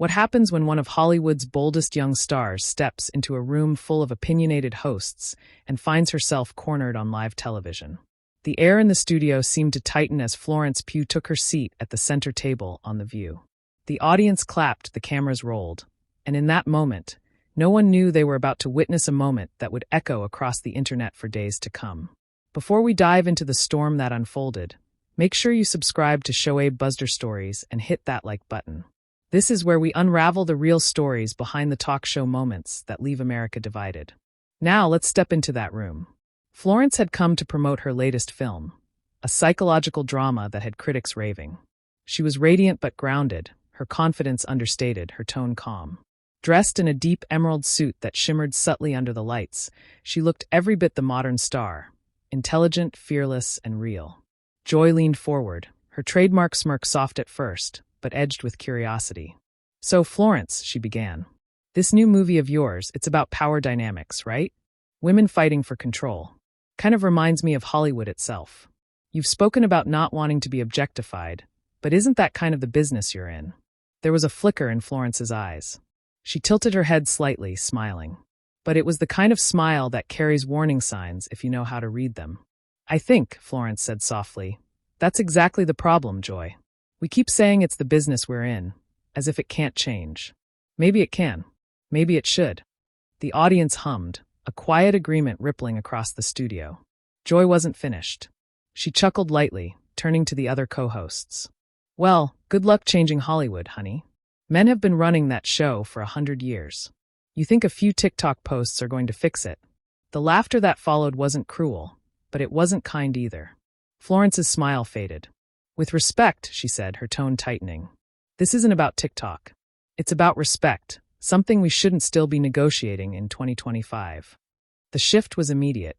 What happens when one of Hollywood's boldest young stars steps into a room full of opinionated hosts and finds herself cornered on live television? The air in the studio seemed to tighten as Florence Pugh took her seat at the center table on The View. The audience clapped, the cameras rolled, and in that moment, no one knew they were about to witness a moment that would echo across the internet for days to come. Before we dive into the storm that unfolded, make sure you subscribe to Shoaib Buzzer Stories and hit that like button. This is where we unravel the real stories behind the talk show moments that leave America divided. Now let's step into that room. Florence had come to promote her latest film, a psychological drama that had critics raving. She was radiant but grounded, her confidence understated, her tone calm. Dressed in a deep emerald suit that shimmered subtly under the lights, she looked every bit the modern star, intelligent, fearless, and real. Joy leaned forward, her trademark smirk soft at first, but edged with curiosity. "So, Florence," she began, "this new movie of yours, it's about power dynamics, right? Women fighting for control. Kind of reminds me of Hollywood itself. You've spoken about not wanting to be objectified, but isn't that kind of the business you're in?" There was a flicker in Florence's eyes. She tilted her head slightly, smiling. But it was the kind of smile that carries warning signs if you know how to read them. "I think," Florence said softly, "that's exactly the problem, Joy. We keep saying it's the business we're in, as if it can't change. Maybe it can. Maybe it should." The audience hummed, a quiet agreement rippling across the studio. Joy wasn't finished. She chuckled lightly, turning to the other co-hosts. "Well, good luck changing Hollywood, honey. Men have been running that show for 100 years. You think a few TikTok posts are going to fix it?" The laughter that followed wasn't cruel, but it wasn't kind either. Florence's smile faded. "With respect," she said, her tone tightening. "This isn't about TikTok. It's about respect, something we shouldn't still be negotiating in 2025. The shift was immediate.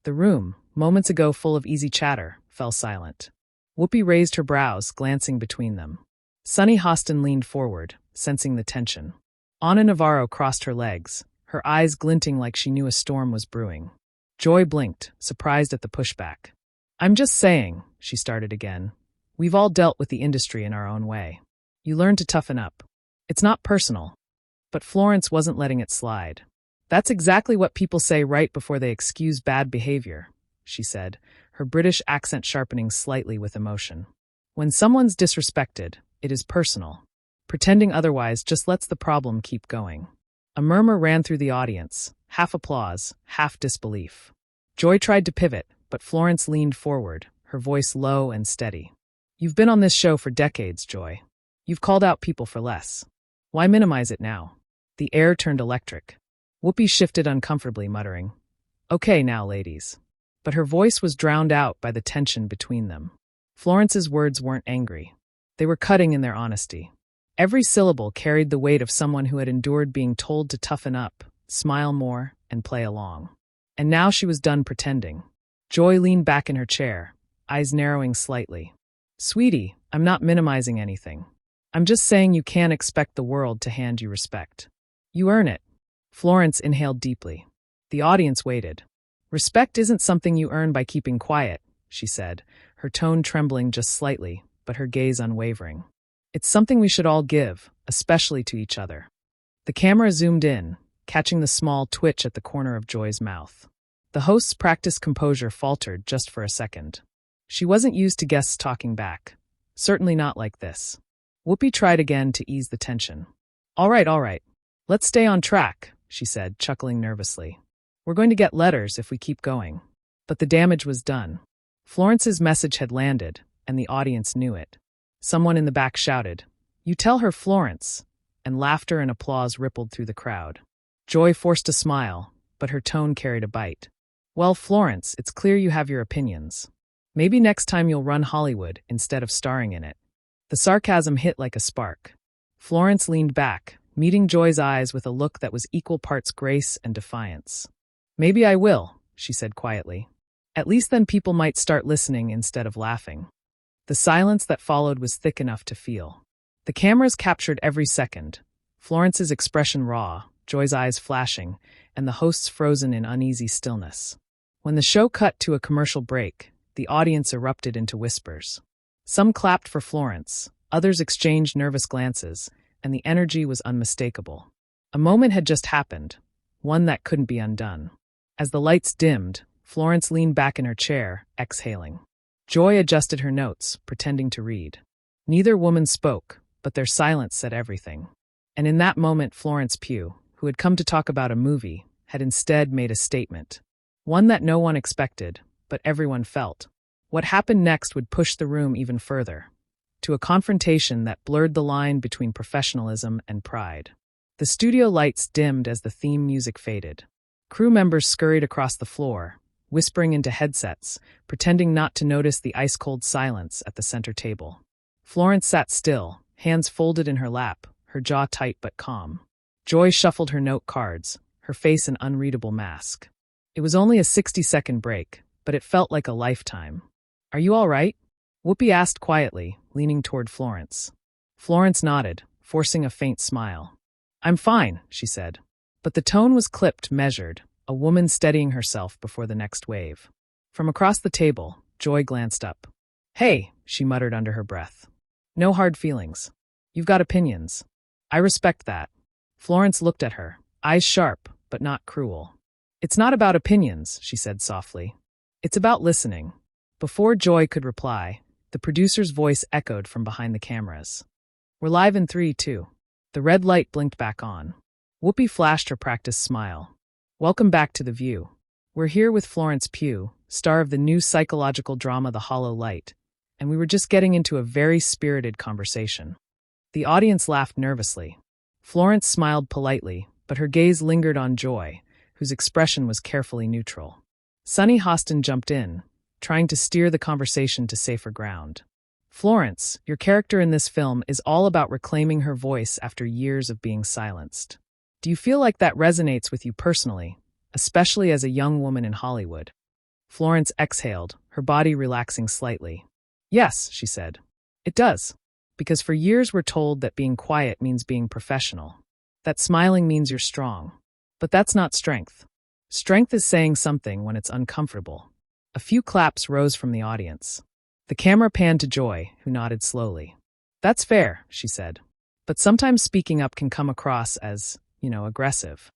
The room, moments ago full of easy chatter, fell silent. Whoopi raised her brows, glancing between them. Sunny Hostin leaned forward, sensing the tension. Ana Navarro crossed her legs, her eyes glinting like she knew a storm was brewing. Joy blinked, surprised at the pushback. "I'm just saying," she started again. "We've all dealt with the industry in our own way. You learn to toughen up. It's not personal." But Florence wasn't letting it slide. "That's exactly what people say right before they excuse bad behavior," she said, her British accent sharpening slightly with emotion. "When someone's disrespected, it is personal. Pretending otherwise just lets the problem keep going." A murmur ran through the audience, half applause, half disbelief. Joy tried to pivot, but Florence leaned forward, her voice low and steady. "You've been on this show for decades, Joy. You've called out people for less. Why minimize it now?" The air turned electric. Whoopi shifted uncomfortably, muttering, "Okay now, ladies." But her voice was drowned out by the tension between them. Florence's words weren't angry. They were cutting in their honesty. Every syllable carried the weight of someone who had endured being told to toughen up, smile more, and play along. And now she was done pretending. Joy leaned back in her chair, eyes narrowing slightly. "Sweetie, I'm not minimizing anything. I'm just saying you can't expect the world to hand you respect. You earn it." Florence inhaled deeply. The audience waited. "Respect isn't something you earn by keeping quiet," she said, her tone trembling just slightly, but her gaze unwavering. "It's something we should all give, especially to each other." The camera zoomed in, catching the small twitch at the corner of Joy's mouth. The host's practiced composure faltered just for a second. She wasn't used to guests talking back. Certainly not like this. Whoopi tried again to ease the tension. All right. Let's stay on track," she said, chuckling nervously. "We're going to get letters if we keep going." But the damage was done. Florence's message had landed, and the audience knew it. Someone in the back shouted, "You tell her, Florence," and laughter and applause rippled through the crowd. Joy forced a smile, but her tone carried a bite. "Well, Florence, it's clear you have your opinions. Maybe next time you'll run Hollywood instead of starring in it." The sarcasm hit like a spark. Florence leaned back, meeting Joy's eyes with a look that was equal parts grace and defiance. "Maybe I will," she said quietly. "At least then people might start listening instead of laughing." The silence that followed was thick enough to feel. The cameras captured every second, Florence's expression raw, Joy's eyes flashing, and the hosts frozen in uneasy stillness. When the show cut to a commercial break, the audience erupted into whispers. Some clapped for Florence, others exchanged nervous glances, and the energy was unmistakable. A moment had just happened, one that couldn't be undone. As the lights dimmed, Florence leaned back in her chair, exhaling. Joy adjusted her notes, pretending to read. Neither woman spoke, but their silence said everything. And in that moment, Florence Pugh, who had come to talk about a movie, had instead made a statement. One that no one expected, but everyone felt. What happened next would push the room even further, to a confrontation that blurred the line between professionalism and pride. The studio lights dimmed as the theme music faded. Crew members scurried across the floor, whispering into headsets, pretending not to notice the ice-cold silence at the center table. Florence sat still, hands folded in her lap, her jaw tight but calm. Joy shuffled her note cards, her face an unreadable mask. It was only a 60-second break, but it felt like a lifetime. "Are you all right?" Whoopi asked quietly, leaning toward Florence. Florence nodded, forcing a faint smile. "I'm fine," she said. But the tone was clipped, measured, a woman steadying herself before the next wave. From across the table, Joy glanced up. "Hey," she muttered under her breath. "No hard feelings. You've got opinions. I respect that." Florence looked at her, eyes sharp, but not cruel. "It's not about opinions," she said softly. "It's about listening." Before Joy could reply, the producer's voice echoed from behind the cameras. "We're live in 3, 2. The red light blinked back on. Whoopi flashed her practiced smile. "Welcome back to The View. We're here with Florence Pugh, star of the new psychological drama The Hollow Light, and we were just getting into a very spirited conversation." The audience laughed nervously. Florence smiled politely, but her gaze lingered on Joy, whose expression was carefully neutral. Sunny Hostin jumped in, trying to steer the conversation to safer ground. "Florence, your character in this film is all about reclaiming her voice after years of being silenced. Do you feel like that resonates with you personally, especially as a young woman in Hollywood?" Florence exhaled, her body relaxing slightly. "Yes," she said. "It does. Because for years we're told that being quiet means being professional, that smiling means you're strong. But that's not strength. Strength is saying something when it's uncomfortable." A few claps rose from the audience. The camera panned to Joy, who nodded slowly. "That's fair," she said. "But sometimes speaking up can come across as, aggressive."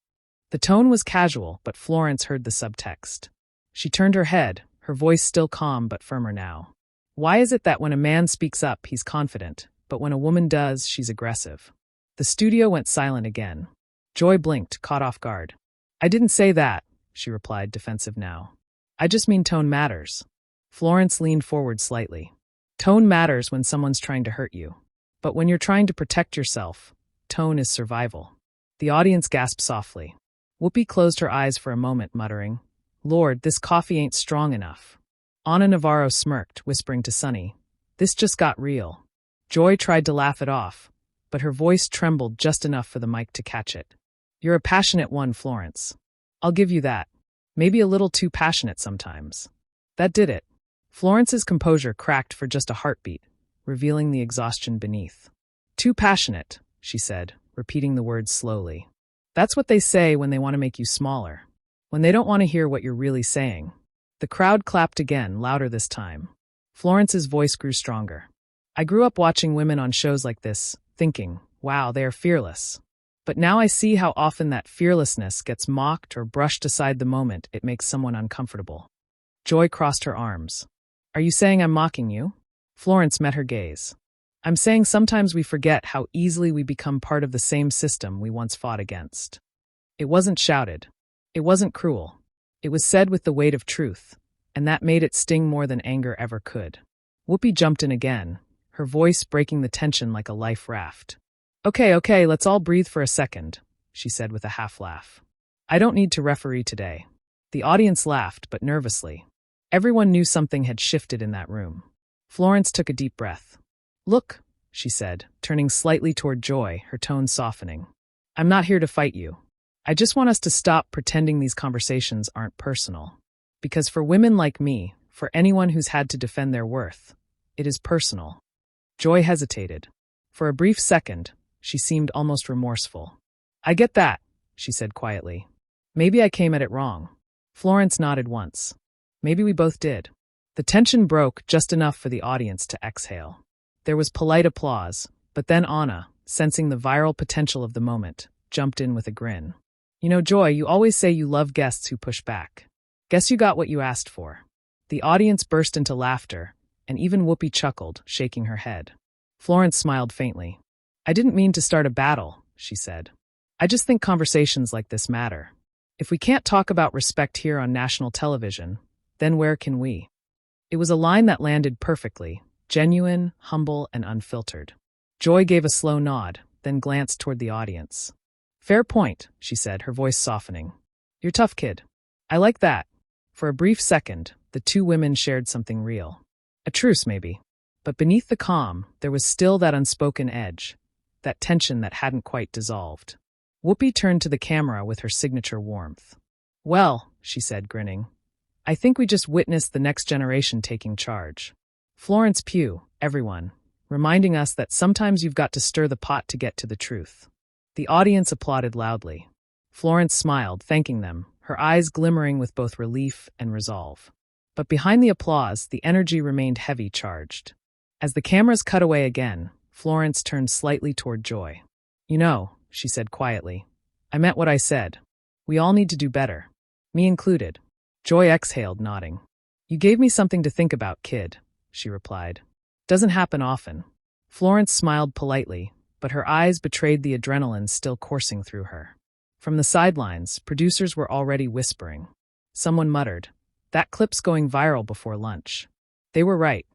The tone was casual, but Florence heard the subtext. She turned her head, her voice still calm but firmer now. "Why is it that when a man speaks up, he's confident, but when a woman does, she's aggressive?" The studio went silent again. Joy blinked, caught off guard. "I didn't say that," she replied, defensive now. "I just mean tone matters." Florence leaned forward slightly. "Tone matters when someone's trying to hurt you. But when you're trying to protect yourself, tone is survival." The audience gasped softly. Whoopi closed her eyes for a moment, muttering, "Lord, this coffee ain't strong enough." Ana Navarro smirked, whispering to Sunny, "This just got real." Joy tried to laugh it off, but her voice trembled just enough for the mic to catch it. "You're a passionate one, Florence. I'll give you that. Maybe a little too passionate sometimes." That did it. Florence's composure cracked for just a heartbeat, revealing the exhaustion beneath. "Too passionate," she said, repeating the words slowly. "That's what they say when they want to make you smaller, when they don't want to hear what you're really saying." The crowd clapped again, louder this time. Florence's voice grew stronger. "I grew up watching women on shows like this, thinking, wow, they are fearless. But now I see how often that fearlessness gets mocked or brushed aside the moment it makes someone uncomfortable." Joy crossed her arms. "Are you saying I'm mocking you?" Florence met her gaze. "I'm saying sometimes we forget how easily we become part of the same system we once fought against." It wasn't shouted. It wasn't cruel. It was said with the weight of truth, and that made it sting more than anger ever could. Whoopi jumped in again, her voice breaking the tension like a life raft. Okay, let's all breathe for a second," she said with a half-laugh. "I don't need to referee today." The audience laughed, but nervously. Everyone knew something had shifted in that room. Florence took a deep breath. "Look," she said, turning slightly toward Joy, her tone softening. "I'm not here to fight you. I just want us to stop pretending these conversations aren't personal. Because for women like me, for anyone who's had to defend their worth, it is personal." Joy hesitated. For a brief second, she seemed almost remorseful. "I get that," she said quietly. "Maybe I came at it wrong." Florence nodded once. "Maybe we both did." The tension broke just enough for the audience to exhale. There was polite applause, but then Anna, sensing the viral potential of the moment, jumped in with a grin. You know, Joy, you always say you love guests who push back. Guess you got what you asked for. The audience burst into laughter, and even Whoopi chuckled, shaking her head. Florence smiled faintly. I didn't mean to start a battle, she said. I just think conversations like this matter. If we can't talk about respect here on national television, then where can we? It was a line that landed perfectly, genuine, humble, and unfiltered. Joy gave a slow nod, then glanced toward the audience. Fair point, she said, her voice softening. You're tough, kid. I like that. For a brief second, the two women shared something real. A truce, maybe. But beneath the calm, there was still that unspoken edge, that tension that hadn't quite dissolved. Whoopi turned to the camera with her signature warmth. Well, she said, grinning, I think we just witnessed the next generation taking charge. Florence Pugh, everyone, reminding us that sometimes you've got to stir the pot to get to the truth. The audience applauded loudly. Florence smiled, thanking them, her eyes glimmering with both relief and resolve. But behind the applause, the energy remained heavy charged. As the cameras cut away again, Florence turned slightly toward Joy. You know, she said quietly, I meant what I said. We all need to do better. Me included. Joy exhaled, nodding. You gave me something to think about, kid, she replied. Doesn't happen often. Florence smiled politely, but her eyes betrayed the adrenaline still coursing through her. From the sidelines, producers were already whispering. Someone muttered, that clip's going viral before lunch. They were right.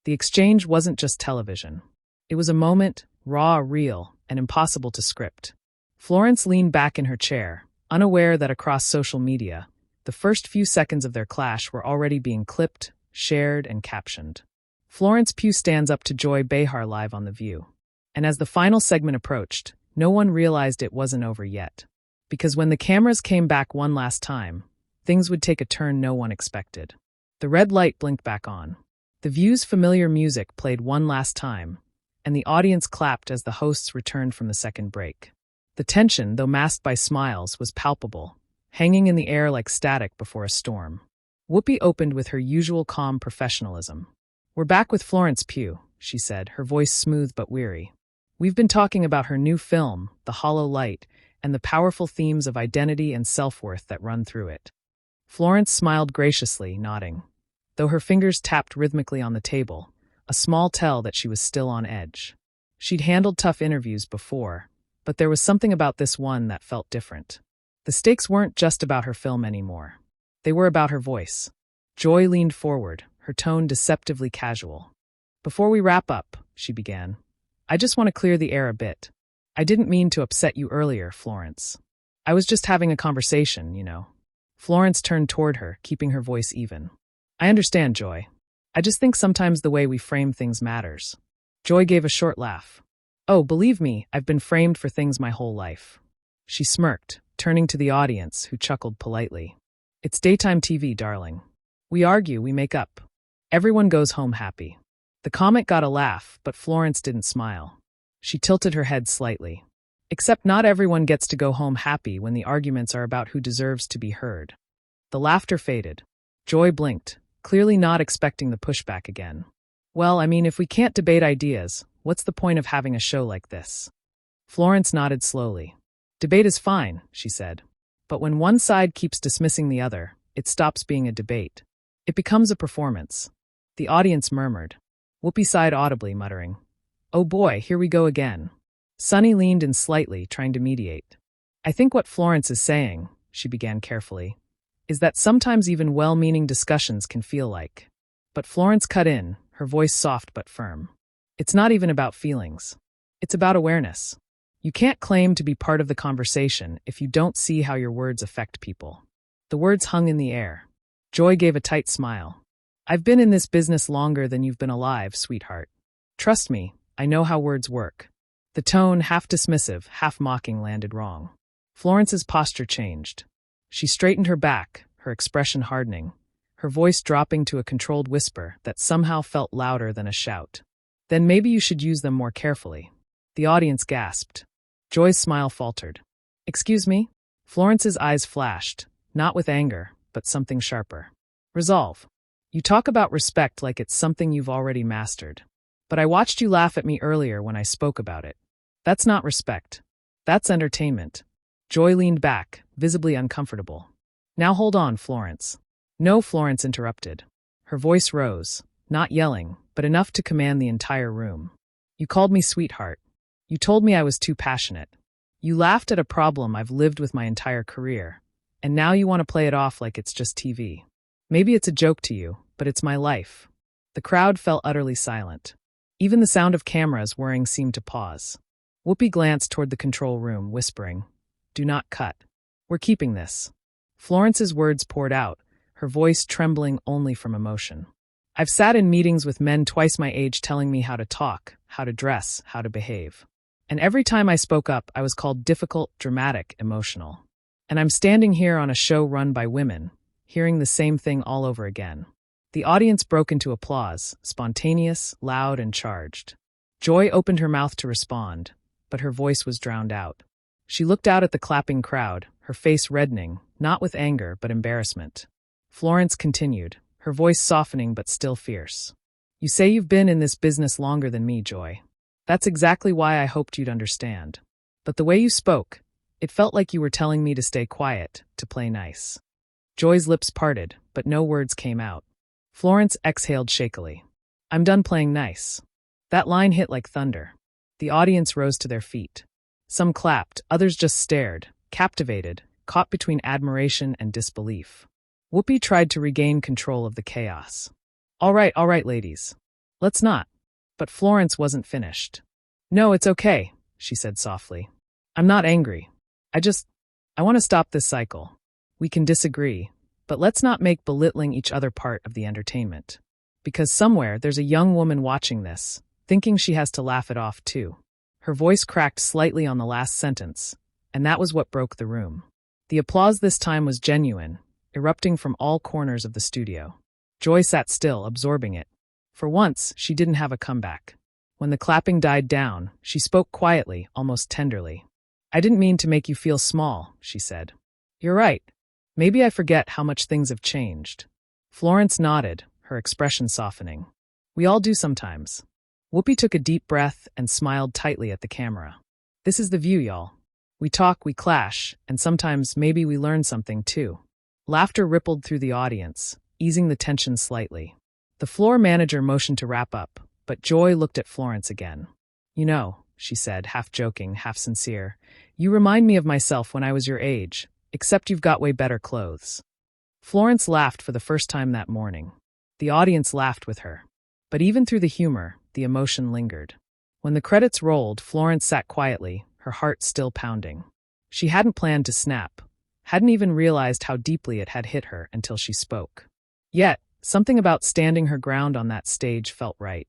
The exchange wasn't just television. It was a moment, raw, real, and impossible to script. Florence leaned back in her chair, unaware that across social media, the first few seconds of their clash were already being clipped, shared, and captioned. Florence Pugh stands up to Joy Behar live on The View. And as the final segment approached, no one realized it wasn't over yet. Because when the cameras came back one last time, things would take a turn no one expected. The red light blinked back on. The View's familiar music played one last time, and the audience clapped as the hosts returned from the second break. The tension, though masked by smiles, was palpable, hanging in the air like static before a storm. Whoopi opened with her usual calm professionalism. We're back with Florence Pugh, she said, her voice smooth but weary. We've been talking about her new film, The Hollow Light, and the powerful themes of identity and self-worth that run through it. Florence smiled graciously, nodding. Though her fingers tapped rhythmically on the table, a small tell that she was still on edge. She'd handled tough interviews before, but there was something about this one that felt different. The stakes weren't just about her film anymore. They were about her voice. Joy leaned forward, her tone deceptively casual. Before we wrap up, she began, I just want to clear the air a bit. I didn't mean to upset you earlier, Florence. I was just having a conversation, you know. Florence turned toward her, keeping her voice even. I understand, Joy. I just think sometimes the way we frame things matters. Joy gave a short laugh. Oh, believe me, I've been framed for things my whole life. She smirked, turning to the audience, who chuckled politely. It's daytime TV, darling. We argue, we make up. Everyone goes home happy. The comic got a laugh, but Florence didn't smile. She tilted her head slightly. Except not everyone gets to go home happy when the arguments are about who deserves to be heard. The laughter faded. Joy blinked, clearly not expecting the pushback again. Well, I mean, if we can't debate ideas, what's the point of having a show like this? Florence nodded slowly. Debate is fine, she said. But when one side keeps dismissing the other, it stops being a debate. It becomes a performance. The audience murmured. Whoopi sighed audibly, muttering, Oh boy, here we go again. Sunny leaned in slightly, trying to mediate. I think what Florence is saying, she began carefully, is that sometimes even well-meaning discussions can feel like. But Florence cut in, her voice soft but firm. It's not even about feelings. It's about awareness. You can't claim to be part of the conversation if you don't see how your words affect people. The words hung in the air. Joy gave a tight smile. I've been in this business longer than you've been alive, sweetheart. Trust me, I know how words work. The tone, half dismissive, half mocking, landed wrong. Florence's posture changed. She straightened her back, her expression hardening, her voice dropping to a controlled whisper that somehow felt louder than a shout. Then maybe you should use them more carefully. The audience gasped. Joy's smile faltered. Excuse me? Florence's eyes flashed, not with anger, but something sharper. Resolve. You talk about respect like it's something you've already mastered. But I watched you laugh at me earlier when I spoke about it. That's not respect. That's entertainment. Joy leaned back, visibly uncomfortable. Now hold on, Florence. No, Florence interrupted. Her voice rose, not yelling, but enough to command the entire room. You called me sweetheart. You told me I was too passionate. You laughed at a problem I've lived with my entire career. And now you want to play it off like it's just TV. Maybe it's a joke to you, but it's my life. The crowd fell utterly silent. Even the sound of cameras whirring seemed to pause. Whoopi glanced toward the control room, whispering, "Do not cut. We're keeping this." Florence's words poured out, her voice trembling only from emotion. I've sat in meetings with men twice my age telling me how to talk, how to dress, how to behave. And every time I spoke up, I was called difficult, dramatic, emotional. And I'm standing here on a show run by women, hearing the same thing all over again. The audience broke into applause, spontaneous, loud, and charged. Joy opened her mouth to respond, but her voice was drowned out. She looked out at the clapping crowd, her face reddening, not with anger but embarrassment. Florence continued, her voice softening but still fierce. You say you've been in this business longer than me, Joy. That's exactly why I hoped you'd understand. But the way you spoke, it felt like you were telling me to stay quiet, to play nice. Joy's lips parted, but no words came out. Florence exhaled shakily. I'm done playing nice. That line hit like thunder. The audience rose to their feet. Some clapped, others just stared, captivated, caught between admiration and disbelief. Whoopi tried to regain control of the chaos. All right, ladies. Let's not. But Florence wasn't finished. No, it's okay, she said softly. I'm not angry. I want to stop this cycle. We can disagree, but let's not make belittling each other part of the entertainment. Because somewhere there's a young woman watching this, thinking she has to laugh it off too. Her voice cracked slightly on the last sentence, and that was what broke the room. The applause this time was genuine, erupting from all corners of the studio. Joy sat still, absorbing it. For once, she didn't have a comeback. When the clapping died down, she spoke quietly, almost tenderly. I didn't mean to make you feel small, she said. You're right. Maybe I forget how much things have changed. Florence nodded, her expression softening. We all do sometimes. Whoopi took a deep breath and smiled tightly at the camera. This is The View, y'all. We talk, we clash, and sometimes maybe we learn something too. Laughter rippled through the audience, easing the tension slightly. The floor manager motioned to wrap up, but Joy looked at Florence again. You know, she said, half joking, half sincere, you remind me of myself when I was your age, except you've got way better clothes. Florence laughed for the first time that morning. The audience laughed with her. But even through the humor, the emotion lingered. When the credits rolled, Florence sat quietly, her heart still pounding. She hadn't planned to snap, hadn't even realized how deeply it had hit her until she spoke. Yet, something about standing her ground on that stage felt right.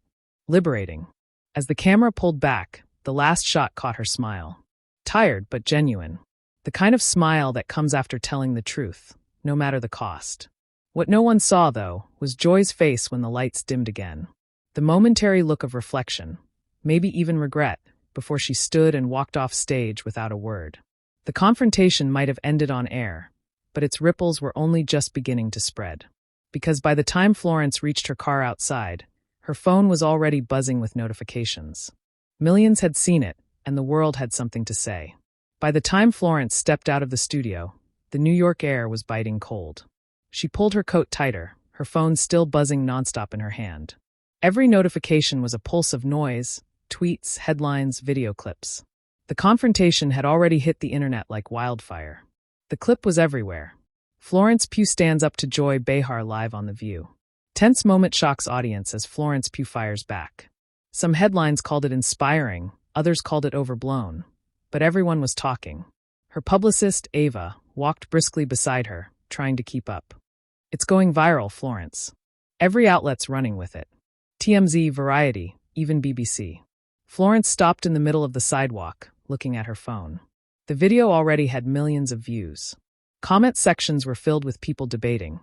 Liberating. As the camera pulled back, the last shot caught her smile. Tired but genuine. The kind of smile that comes after telling the truth, no matter the cost. What no one saw, though, was Joy's face when the lights dimmed again. The momentary look of reflection, maybe even regret, before she stood and walked off stage without a word. The confrontation might have ended on air, but its ripples were only just beginning to spread. Because by the time Florence reached her car outside, her phone was already buzzing with notifications. Millions had seen it, and the world had something to say. By the time Florence stepped out of the studio, the New York air was biting cold. She pulled her coat tighter, her phone still buzzing nonstop in her hand. Every notification was a pulse of noise, tweets, headlines, video clips. The confrontation had already hit the internet like wildfire. The clip was everywhere. Florence Pugh stands up to Joy Behar live on The View. Tense moment shocks audience as Florence Pugh fires back. Some headlines called it inspiring, others called it overblown. But everyone was talking. Her publicist, Ava, walked briskly beside her, trying to keep up. It's going viral, Florence. Every outlet's running with it. TMZ, Variety, even BBC. Florence stopped in the middle of the sidewalk, looking at her phone. The video already had millions of views. Comment sections were filled with people debating.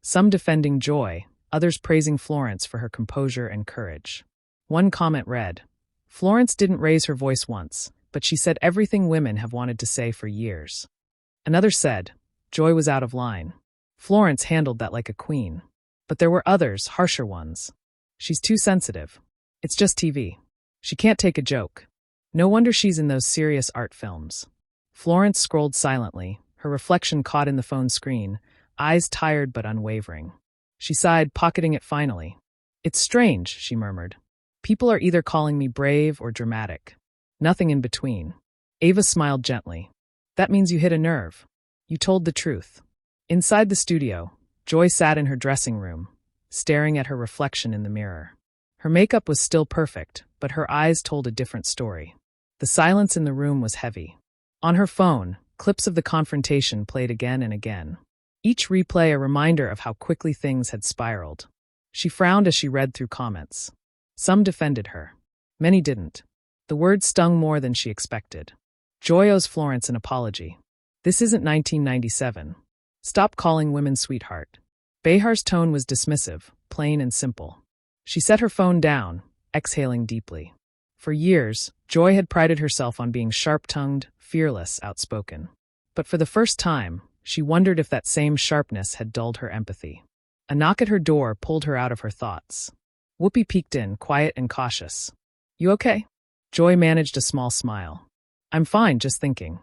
Some defending Joy, others praising Florence for her composure and courage. One comment read, Florence didn't raise her voice once, but she said everything women have wanted to say for years. Another said, Joy was out of line. Florence handled that like a queen. But there were others, harsher ones. She's too sensitive. It's just TV. She can't take a joke. No wonder she's in those serious art films. Florence scrolled silently, her reflection caught in the phone screen, eyes tired but unwavering. She sighed, pocketing it finally. It's strange, she murmured. People are either calling me brave or dramatic. Nothing in between. Ava smiled gently. That means you hit a nerve. You told the truth. Inside the studio, Joy sat in her dressing room, staring at her reflection in the mirror. Her makeup was still perfect, but her eyes told a different story. The silence in the room was heavy. On her phone, clips of the confrontation played again and again. Each replay a reminder of how quickly things had spiraled. She frowned as she read through comments. Some defended her. Many didn't. The words stung more than she expected. Joy owes Florence an apology. This isn't 1997. Stop calling women sweetheart. Behar's tone was dismissive, plain and simple. She set her phone down, exhaling deeply. For years, Joy had prided herself on being sharp-tongued, fearless, outspoken. But for the first time, she wondered if that same sharpness had dulled her empathy. A knock at her door pulled her out of her thoughts. Whoopi peeked in, quiet and cautious. You okay? Joy managed a small smile. I'm fine, just thinking.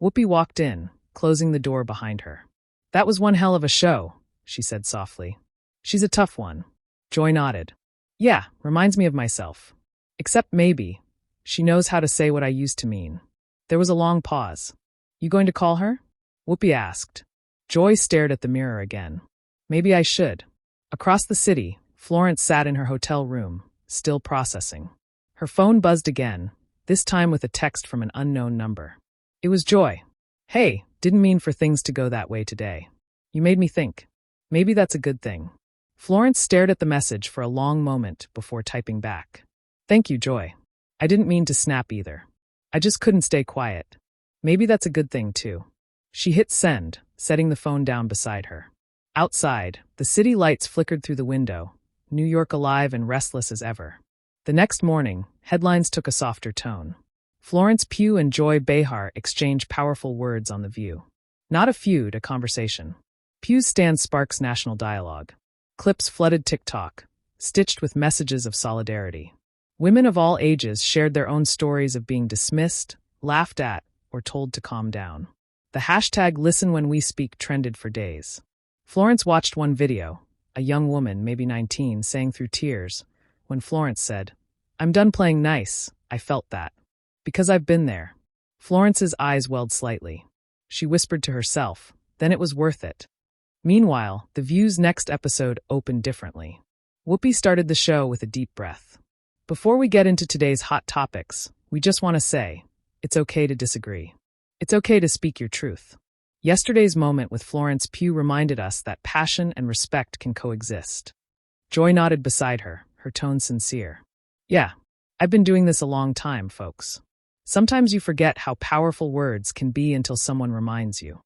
Whoopi walked in, closing the door behind her. That was one hell of a show, she said softly. She's a tough one. Joy nodded. Yeah, reminds me of myself. Except maybe, she knows how to say what I used to mean. There was a long pause. You going to call her? Whoopi asked. Joy stared at the mirror again. Maybe I should. Across the city, Florence sat in her hotel room, still processing. Her phone buzzed again, this time with a text from an unknown number. It was Joy. Hey, didn't mean for things to go that way today. You made me think. Maybe that's a good thing. Florence stared at the message for a long moment before typing back. Thank you, Joy. I didn't mean to snap either. I just couldn't stay quiet. Maybe that's a good thing, too. She hit send, setting the phone down beside her. Outside, the city lights flickered through the window, New York alive and restless as ever. The next morning, headlines took a softer tone. Florence Pugh and Joy Behar exchanged powerful words on The View. Not a feud, a conversation. Pugh's stand sparks national dialogue. Clips flooded TikTok, stitched with messages of solidarity. Women of all ages shared their own stories of being dismissed, laughed at, or told to calm down. The hashtag #ListenWhenWeSpeak trended for days. Florence watched one video, a young woman, maybe 19, saying through tears, when Florence said, I'm done playing nice, I felt that. Because I've been there. Florence's eyes welled slightly. She whispered to herself, then it was worth it. Meanwhile, The View's next episode opened differently. Whoopi started the show with a deep breath. Before we get into today's hot topics, we just want to say, it's okay to disagree. It's okay to speak your truth. Yesterday's moment with Florence Pugh reminded us that passion and respect can coexist. Joy nodded beside her, her tone sincere. Yeah, I've been doing this a long time, folks. Sometimes you forget how powerful words can be until someone reminds you.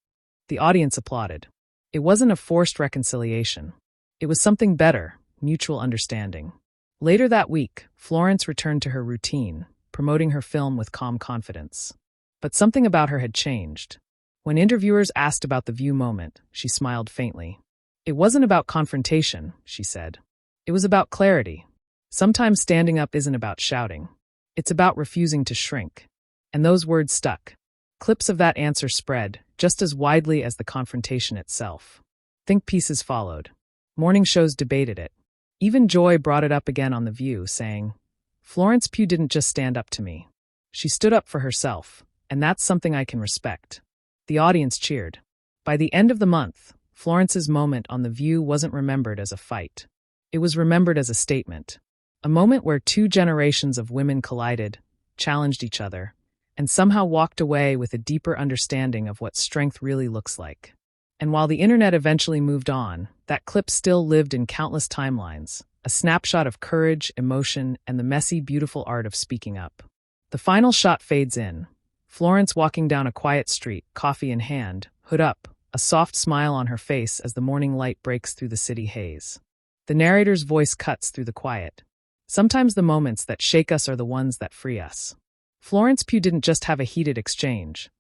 The audience applauded. It wasn't a forced reconciliation. It was something better, mutual understanding. Later that week, Florence returned to her routine, promoting her film with calm confidence. But something about her had changed. When interviewers asked about the View moment, she smiled faintly. It wasn't about confrontation, she said. It was about clarity. Sometimes standing up isn't about shouting. It's about refusing to shrink. And those words stuck. Clips of that answer spread, just as widely as the confrontation itself. Think pieces followed. Morning shows debated it. Even Joy brought it up again on The View, saying, Florence Pugh didn't just stand up to me. She stood up for herself, and that's something I can respect. The audience cheered. By the end of the month, Florence's moment on The View wasn't remembered as a fight. It was remembered as a statement. A moment where two generations of women collided, challenged each other, and somehow walked away with a deeper understanding of what strength really looks like. And while the internet eventually moved on, that clip still lived in countless timelines, a snapshot of courage, emotion, and the messy, beautiful art of speaking up. The final shot fades in. Florence walking down a quiet street, coffee in hand, hood up, a soft smile on her face as the morning light breaks through the city haze. The narrator's voice cuts through the quiet. Sometimes the moments that shake us are the ones that free us. Florence Pugh didn't just have a heated exchange.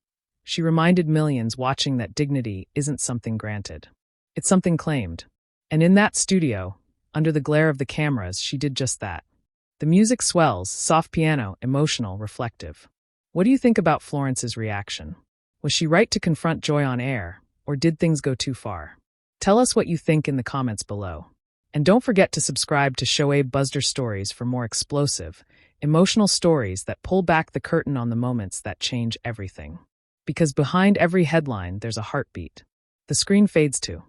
She reminded millions watching that dignity isn't something granted. It's something claimed. And in that studio, under the glare of the cameras, she did just that. The music swells, soft piano, emotional, reflective. What do you think about Florence's reaction? Was she right to confront Joy on air, or did things go too far? Tell us what you think in the comments below. And don't forget to subscribe to Shoaib Buzzer Stories for more explosive, emotional stories that pull back the curtain on the moments that change everything. Because behind every headline, there's a heartbeat. The screen fades to